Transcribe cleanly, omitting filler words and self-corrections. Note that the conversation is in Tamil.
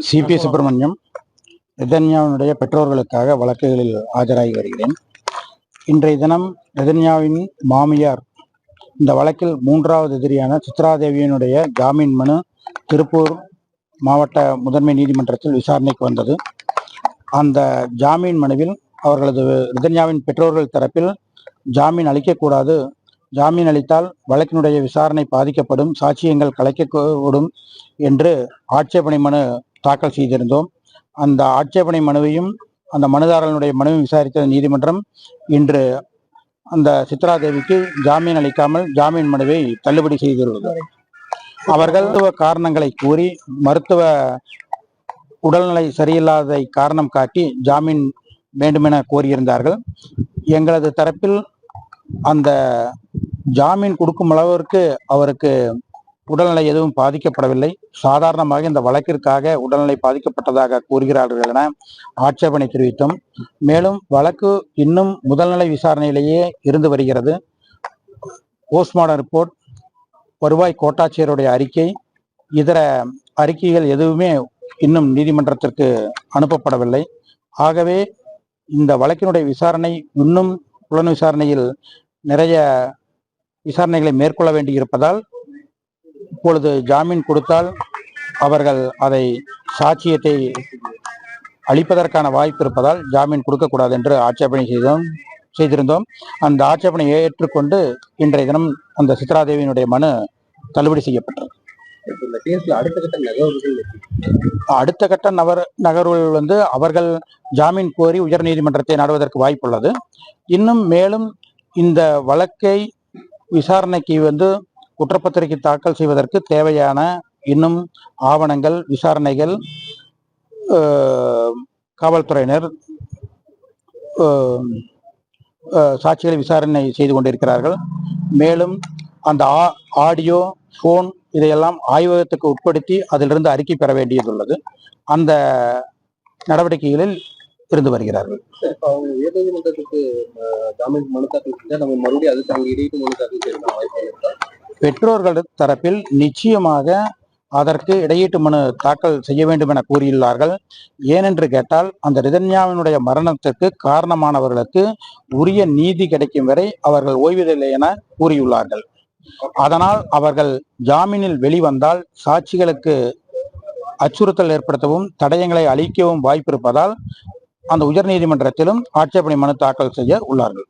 சிபி சுப்பிரமணியம் நெதன்யாவினுடைய பெற்றோர்களுக்காக வழக்குகளில் ஆஜராகி வருகிறேன். இன்றைய தினம் நெதன்யாவின் மாமியார் இந்த வழக்கில் மூன்றாவது எதிரியான சித்ராதேவியினுடைய ஜாமீன் மனு திருப்பூர் மாவட்ட முதன்மை நீதிமன்றத்தில் விசாரணைக்கு வந்தது. அந்த ஜாமீன் மனுவில் அவர்களது நெதன்யாவின் பெற்றோர்கள் தரப்பில் ஜாமீன் அளிக்கக்கூடாது, ஜாமீன் அளித்தால் வழக்கினுடைய விசாரணை பாதிக்கப்படும், சாட்சியங்கள் கலைக்கக்கூடும் என்று ஆட்சேபனை மனு தாக்கல் செய்திருந்தோம். அந்த ஆட்சேபனை மனுவையும் அந்த மனுதாரர்களுடைய மனுவையும் விசாரித்த நீதிமன்றம் இன்று அந்த சித்ராதேவிக்கு ஜாமீன் அளிக்காமல் ஜாமீன் மனுவை தள்ளுபடி செய்துள்ளது. அவர்கள் காரணங்களை கூறி மருத்துவ உடல்நிலை சரியில்லாததை காரணம் காட்டி ஜாமீன் வேண்டுமென கோரியிருந்தார்கள். எங்களது தரப்பில் அந்த ஜாமீன் கொடுக்கும் அளவிற்கு அவருக்கு உடல்நிலை எதுவும் பாதிக்கப்படவில்லை, சாதாரணமாக இந்த வழக்கிற்காக உடல்நிலை பாதிக்கப்பட்டதாக கூறுகிறார்கள் என ஆட்சேபனை தெரிவித்தோம். மேலும் வழக்கு இன்னும் முதல்நிலை விசாரணையிலேயே இருந்து வருகிறது. போஸ்ட்மார்டம் ரிப்போர்ட், வருவாய் கோட்டாட்சியருடைய அறிக்கை, இதர அறிக்கைகள் எதுவுமே இன்னும் நீதிமன்றத்திற்கு அனுப்பப்படவில்லை. ஆகவே இந்த வழக்கினுடைய விசாரணை இன்னும் புலன் விசாரணையில் நிறைய விசாரணைகளை மேற்கொள்ள வேண்டியிருப்பதால் இப்பொழுது ஜாமீன் கொடுத்தால் அவர்கள் அதை சாட்சியத்தை அளிப்பதற்கான வாய்ப்பு இருப்பதால் ஜாமீன் கொடுக்கக்கூடாது என்று ஆட்சேபனை செய்திருந்தோம். அந்த ஆட்சேபனை ஏற்றுக்கொண்டு இன்றைய தினம் அந்த சித்ராதேவியினுடைய மனு தள்ளுபடி செய்யப்பட்டது. அடுத்த கட்ட நகர்வுகள் அவர்கள் ஜாமீன் கோரி உயர் நீதிமன்றத்தை நாடுவதற்கு வாய்ப்புள்ளது. இன்னும் மேலும் இந்த வழக்கை விசாரணைக்கு குற்றப்பத்திரிகை தாக்கல் செய்வதற்கு தேவையான இன்னும் ஆவணங்கள், விசாரணைகள் காவல்துறையினர் சாட்சிகளை விசாரணை செய்து கொண்டிருக்கிறார்கள். மேலும் அந்த ஆடியோ, போன் இதையெல்லாம் ஆய்வகத்துக்கு உட்படுத்தி அதிலிருந்து அறிக்கை பெற வேண்டியதுள்ளது. அந்த நடவடிக்கைகளில் இருந்து வருகிறார்கள். பெற்றோர்கள் தரப்பில் நிச்சயமாக அதற்கு இடையீட்டு மனு தாக்கல் செய்ய வேண்டும் என கூறியுள்ளார்கள். ஏனென்று கேட்டால் அந்த நெதன்யாவினுடைய மரணத்திற்கு காரணமானவர்களுக்கு உரிய நீதி கிடைக்கும் வரை அவர்கள் ஓய்வதில்லை என கூறியுள்ளார்கள். அதனால் அவர்கள் ஜாமீனில் வெளிவந்தால் சாட்சிகளுக்கு அச்சுறுத்தல் ஏற்படுத்தவும் தடயங்களை அளிக்கவும் வாய்ப்பு இருப்பதால் அந்த உயர் நீதிமன்றத்திலும் ஆட்சேபனை மனு தாக்கல் செய்ய உள்ளார்கள்.